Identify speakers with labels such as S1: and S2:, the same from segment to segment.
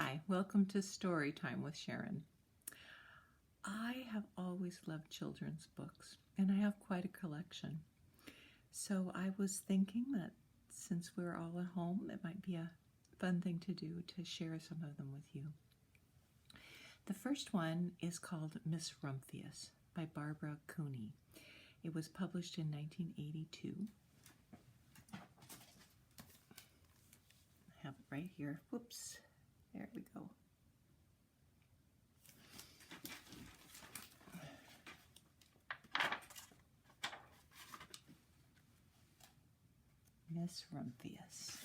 S1: Hi, welcome to Story Time with Sharon. I have always loved children's books, and I have quite a collection. So I was thinking that since we're all at home, it might be a fun thing to do to share some of them with you. The first one is called Miss Rumphius by Barbara Cooney. It was published in 1982. I have it right here. Whoops. There we go. Miss Rumphius.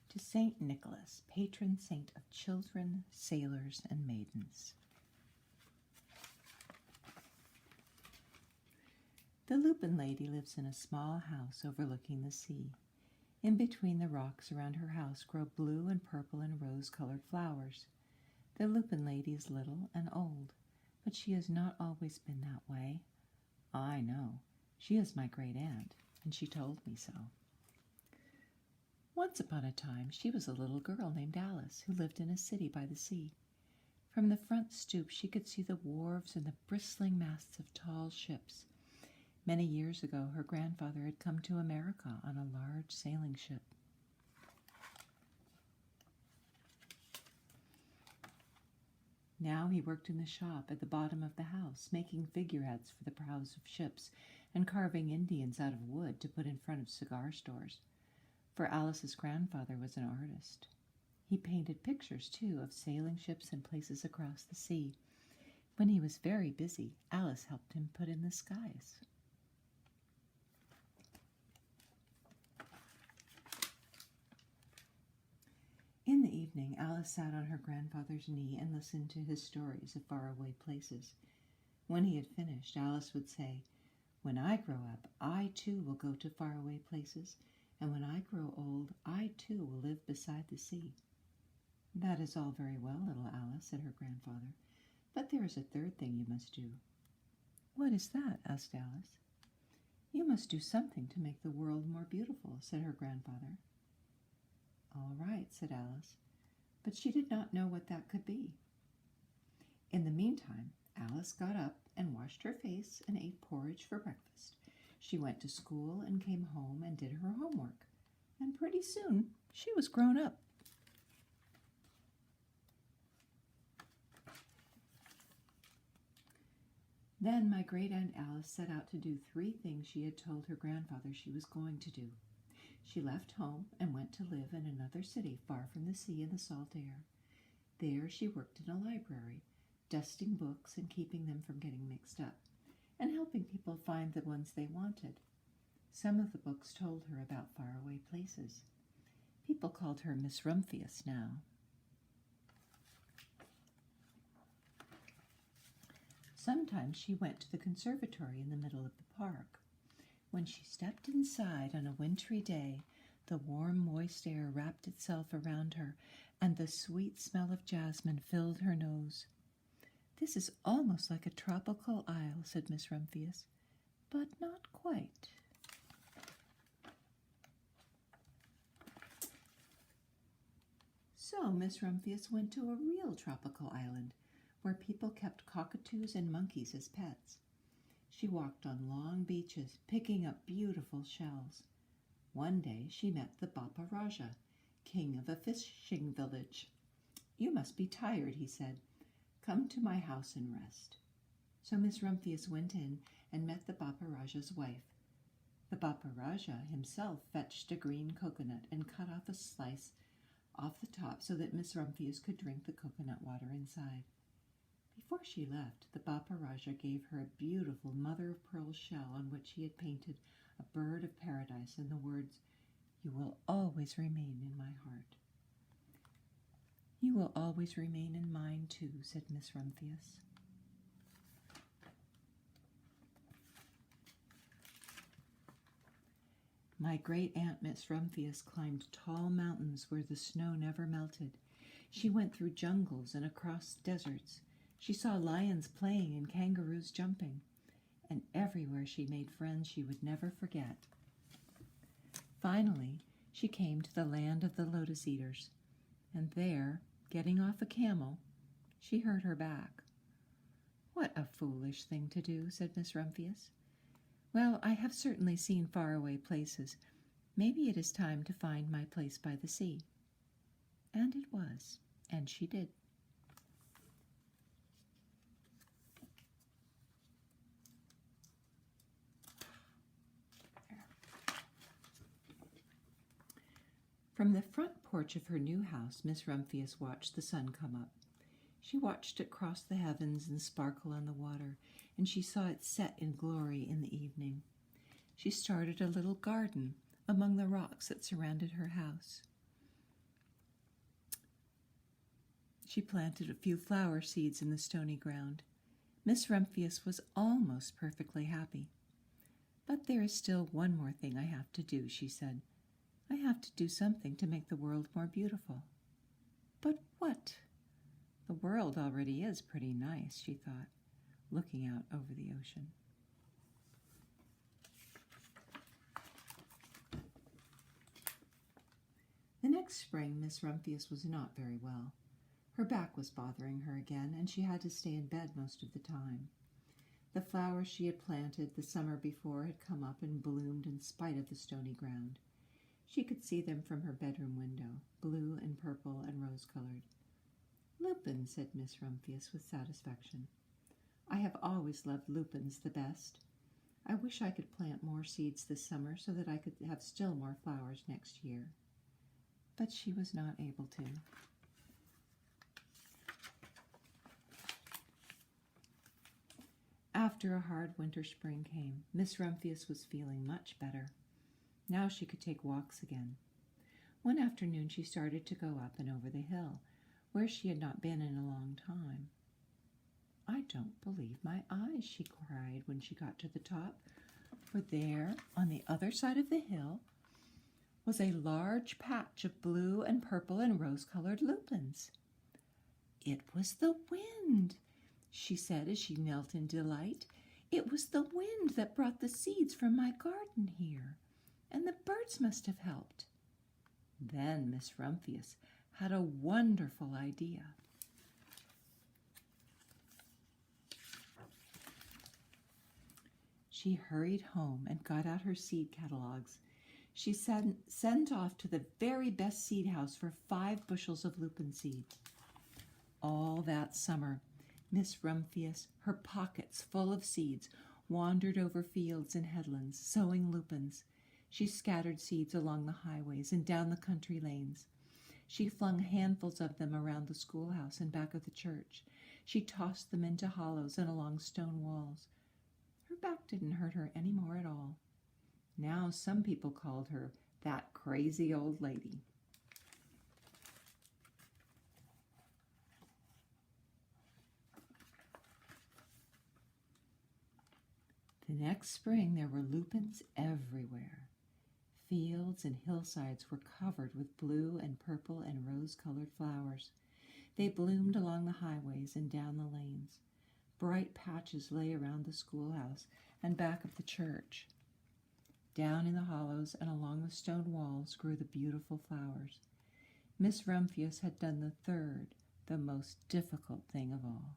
S1: To Saint Nicholas, patron saint of children, sailors, and maidens. The Lupin lady lives in a small house overlooking the sea. In between the rocks around her house grow blue and purple and rose-colored flowers. The Lupin lady is little and old, but she has not always been that way. I know. She is my great-aunt, and she told me so. Once upon a time, she was a little girl named Alice who lived in a city by the sea. From the front stoop, she could see the wharves and the bristling masts of tall ships. Many years ago, her grandfather had come to America on a large sailing ship. Now he worked in the shop at the bottom of the house, making figureheads for the prows of ships and carving Indians out of wood to put in front of cigar stores. For Alice's grandfather was an artist. He painted pictures, too, of sailing ships and places across the sea. When he was very busy, Alice helped him put in the skies. In the evening, Alice sat on her grandfather's knee and listened to his stories of faraway places. When he had finished, Alice would say, "When I grow up, I too will go to faraway places, and when I grow old, I too will live beside the sea." "That is all very well, little Alice," said her grandfather, "but there is a third thing you must do." "What is that?" asked Alice. "You must do something to make the world more beautiful," said her grandfather. "All right," said Alice, but she did not know what that could be. In the meantime, Alice got up and washed her face and ate porridge for breakfast. She went to school and came home and did her homework, and pretty soon she was grown up. Then my great-aunt Alice set out to do 3 things she had told her grandfather she was going to do. She left home and went to live in another city far from the sea and the salt air. There she worked in a library, dusting books and keeping them from getting mixed up, and helping people find the ones they wanted. Some of the books told her about faraway places. People called her Miss Rumphius now. Sometimes she went to the conservatory in the middle of the park. When she stepped inside on a wintry day, the warm, moist air wrapped itself around her, and the sweet smell of jasmine filled her nose. "This is almost like a tropical isle," said Miss Rumphius, "but not quite." So Miss Rumphius went to a real tropical island, where people kept cockatoos and monkeys as pets. She walked on long beaches, picking up beautiful shells. One day she met the Bapa Raja, king of a fishing village. "You must be tired," he said. "Come to my house and rest." So Miss Rumphius went in and met the Bapa Raja's wife. The Bapa Raja himself fetched a green coconut and cut off a slice off the top so that Miss Rumphius could drink the coconut water inside. Before she left, the Bapa Raja gave her a beautiful mother-of-pearl shell on which he had painted a bird of paradise and the words, "You will always remain in my heart." "You will always remain in mine, too," said Miss Rumphius. My great-aunt Miss Rumphius climbed tall mountains where the snow never melted. She went through jungles and across deserts. She saw lions playing and kangaroos jumping, and everywhere she made friends she would never forget. Finally, she came to the land of the lotus eaters, and there, Getting off a camel, she hurt her back. "What a foolish thing to do," said Miss Rumphius. "Well, I have certainly seen faraway places. Maybe it is time to find my place by the sea." And it was, and she did. From the front porch of her new house, Miss Rumphius watched the sun come up. She watched it cross the heavens and sparkle on the water, and she saw it set in glory in the evening. She started a little garden among the rocks that surrounded her house. She planted a few flower seeds in the stony ground. Miss Rumphius was almost perfectly happy. "But there is still one more thing I have to do," she said. "I have to do something to make the world more beautiful." "But what?" "The world already is pretty nice," she thought, looking out over the ocean. The next spring, Miss Rumphius was not very well. Her back was bothering her again, and she had to stay in bed most of the time. The flowers she had planted the summer before had come up and bloomed in spite of the stony ground. She could see them from her bedroom window, blue and purple and rose-colored. "Lupins," said Miss Rumphius with satisfaction. "I have always loved lupins the best. I wish I could plant more seeds this summer so that I could have still more flowers next year." But she was not able to. After a hard winter spring came, Miss Rumphius was feeling much better. Now she could take walks again. One afternoon she started to go up and over the hill, where she had not been in a long time. "I don't believe my eyes," she cried when she got to the top, for there, on the other side of the hill, was a large patch of blue and purple and rose-colored lupins. "It was the wind," she said as she knelt in delight. "It was the wind that brought the seeds from my garden here, and the birds must have helped." Then Miss Rumphius had a wonderful idea. She hurried home and got out her seed catalogs. She sent off to the very best seed house for 5 bushels of lupin seed. All that summer, Miss Rumphius, her pockets full of seeds, wandered over fields and headlands, sowing lupins. She scattered seeds along the highways and down the country lanes. She flung handfuls of them around the schoolhouse and back of the church. She tossed them into hollows and along stone walls. Her back didn't hurt her any more at all. Now some people called her that crazy old lady. The next spring there were lupins everywhere. Fields and hillsides were covered with blue and purple and rose-colored flowers. They bloomed along the highways and down the lanes. Bright patches lay around the schoolhouse and back of the church. Down in the hollows and along the stone walls grew the beautiful flowers. Miss Rumphius had done the third, the most difficult thing of all.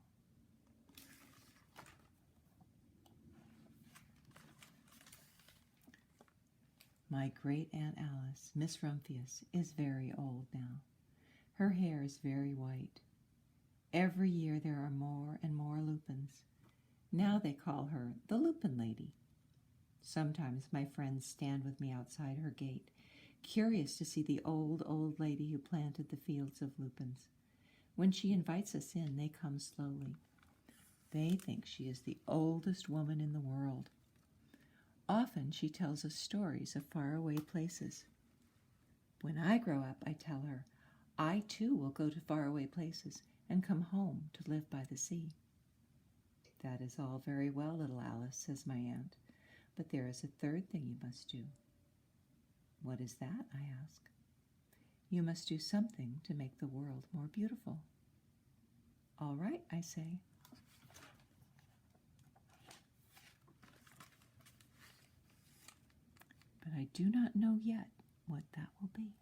S1: My great-aunt Alice, Miss Rumphius, is very old now. Her hair is very white. Every year there are more and more lupins. Now they call her the Lupin Lady. Sometimes my friends stand with me outside her gate, curious to see the old lady who planted the fields of lupins. When she invites us in, they come slowly. They think she is the oldest woman in the world. Often she tells us stories of faraway places. When I grow up, I tell her, I too will go to faraway places and come home to live by the sea. "That is all very well, little Alice," says my aunt, "but there is a third thing you must do." "What is that?" I ask. "You must do something to make the world more beautiful." "All right," I say. But I do not know yet what that will be.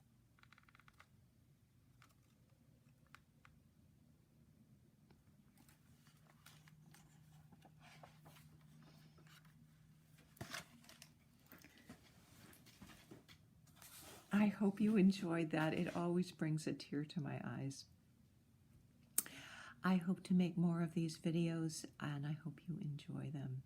S1: hope you enjoyed that. It always brings a tear to my eyes. I hope to make more of these videos, and I hope you enjoy them.